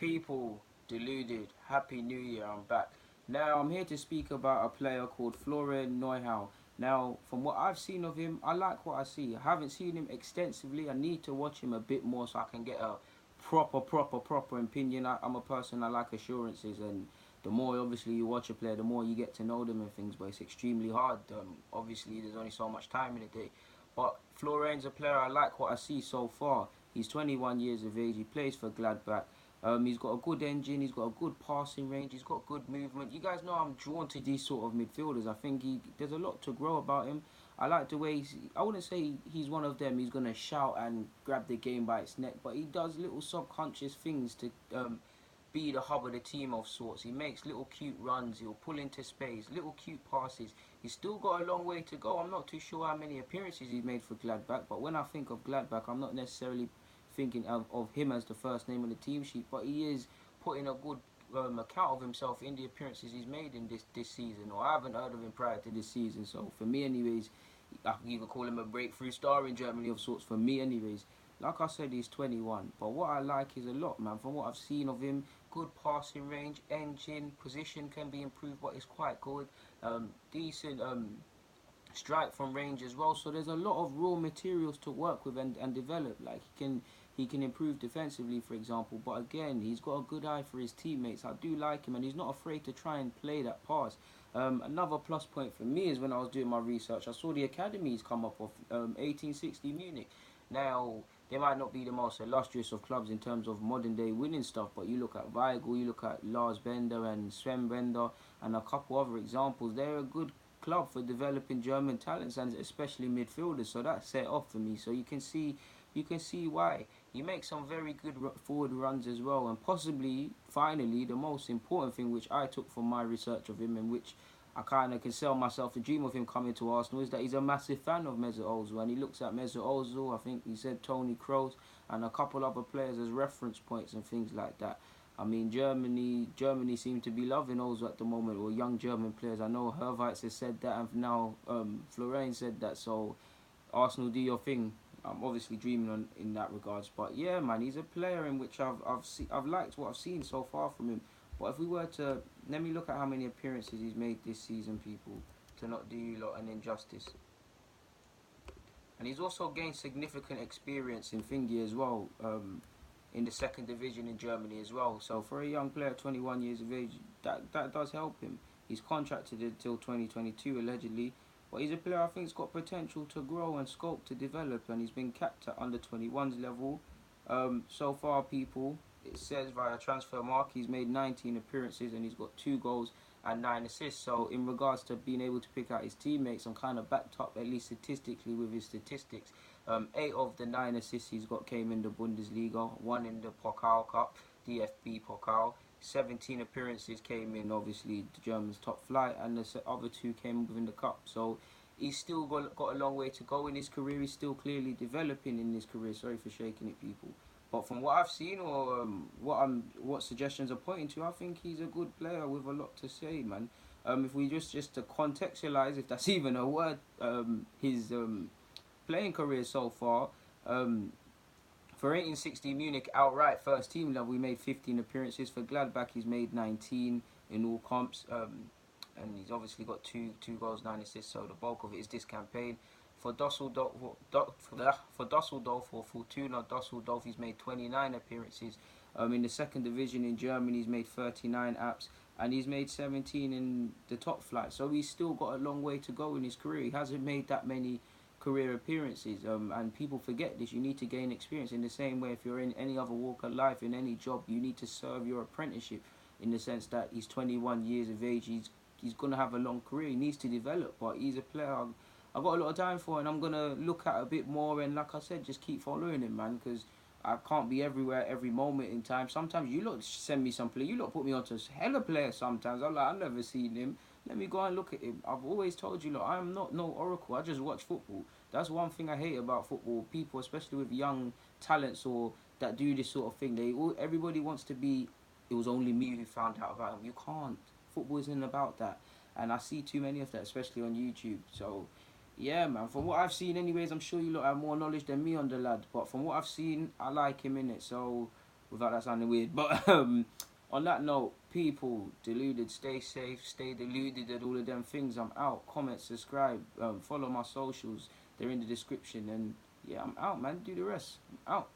People, deluded, happy new year, I'm back. Now, I'm here to speak about a player called Florian Neuhaus. Now, from what I've seen of him, I like what I see. I haven't seen him extensively. I need to watch him a bit more so I can get a proper opinion. I'm a person, I like assurances, and the more obviously you watch a player, the more you get to know them and things, but it's extremely hard. Obviously, there's only so much time in a day. But Florian's a player, I like what I see so far. He's 21 years of age, he plays for Gladbach. He's got a good engine, he's got a good passing range, he's got good movement. You guys know I'm drawn to these sort of midfielders. I think there's a lot to grow about him. I like the way I wouldn't say he's one of them. He's gonna shout and grab the game by its neck, but he does little subconscious things to be the hub of the team of sorts. He makes little cute runs, he'll pull into space, little cute passes. He's still got a long way to go. I'm not too sure how many appearances he's made for Gladbach, but when I think of Gladbach, I'm not necessarily thinking of him as the first name on the team sheet, but he is putting a good account of himself in the appearances he's made in this season, or I haven't heard of him prior to this season, so for me anyways, I can even call him a breakthrough star in Germany of sorts for me anyways. Like I said, he's 21, but what I like is a lot, man. From what I've seen of him, good passing range, engine, position can be improved, but it's quite good. Decent strike from range as well. So there's a lot of raw materials to work with and develop. Like he can improve defensively, for example. But again, he's got a good eye for his teammates. I do like him, and he's not afraid to try and play that pass. Another plus point for me is when I was doing my research, I saw the academies come up of 1860 Munich. Now, they might not be the most illustrious of clubs in terms of modern day winning stuff, but you look at Weigl, you look at Lars Bender and Sven Bender, and a couple other examples. They're a good club for developing German talents and especially midfielders. So that set off for me. So you can see why he makes some very good forward runs as well. And possibly, finally, the most important thing which I took from my research of him, and which I kind of can sell myself the dream of him coming to Arsenal, is that he's a massive fan of Mesut Ozil, and he looks at Mesut Ozil. I think he said Tony Kroos and a couple other players as reference points and things like that. I mean, Germany seem to be loving Ozil at the moment, or young German players. I know Herweitz has said that, and now Florian said that. So Arsenal, do your thing. I'm obviously dreaming in that regards, but yeah, man, he's a player in which I've liked what I've seen so far from him. But if we were to let me look at how many appearances he's made this season, people, to not do you lot an injustice. And he's also gained significant experience in thingy as well, in the second division in Germany as well. So for a young player, 21 years of age, that does help him. He's contracted until 2022 allegedly, but he's a player I think's got potential to grow and scope to develop, and he's been capped at under 21s level. So far, people, it says via transfer mark he's made 19 appearances and he's got 2 goals and 9 assists. So in regards to being able to pick out his teammates, I'm kind of backed up at least statistically with his statistics. 8 of the 9 assists he's got came in the Bundesliga, 1 in the Pokal Cup, DFB Pokal. 17 appearances came in, obviously, the Germans' top flight, and the other 2 came within the cup. So he's still got a long way to go in his career. He's still clearly developing in his career. Sorry for shaking it, people. But from what I've seen, or what suggestions are pointing to, I think he's a good player with a lot to say, man. If we just to contextualize, if that's even a word, his playing career so far. For 1860 Munich outright first team level, he made 15 appearances. For Gladbach, he's made 19 in all comps, and he's obviously got two goals, 9 assists. So the bulk of it is this campaign. For Dusseldorf or Fortuna Dusseldorf, he's made 29 appearances. In the second division in Germany, he's made 39 apps, and he's made 17 in the top flight. So he's still got a long way to go in his career. He hasn't made that many career appearances, and people forget this. You need to gain experience in the same way if you're in any other walk of life, in any job, you need to serve your apprenticeship, in the sense that he's 21 years of age. He's gonna have a long career. He needs to develop, but he's a player I've got a lot of time for, and I'm gonna look at a bit more. And like I said, just keep following him, man, because I can't be everywhere every moment in time. Sometimes you lot send me some play. You lot put me onto hella players sometimes. I'm like, I've never seen him. Let me go and look at him. I've always told you, look, I'm not no oracle. I just watch football. That's one thing I hate about football. People, especially with young talents or that do this sort of thing, everybody wants to be. It was only me who found out about him. You can't. Football isn't about that, and I see too many of that, especially on YouTube. So yeah, man, from what I've seen anyways, I'm sure you lot have more knowledge than me on the lad, but from what I've seen, I like him in it. So without that sounding weird. But on that note, people, deluded, stay safe, stay deluded, and all of them things. I'm out. Comment, subscribe, follow my socials. They're in the description. And yeah, I'm out, man. Do the rest. I'm out.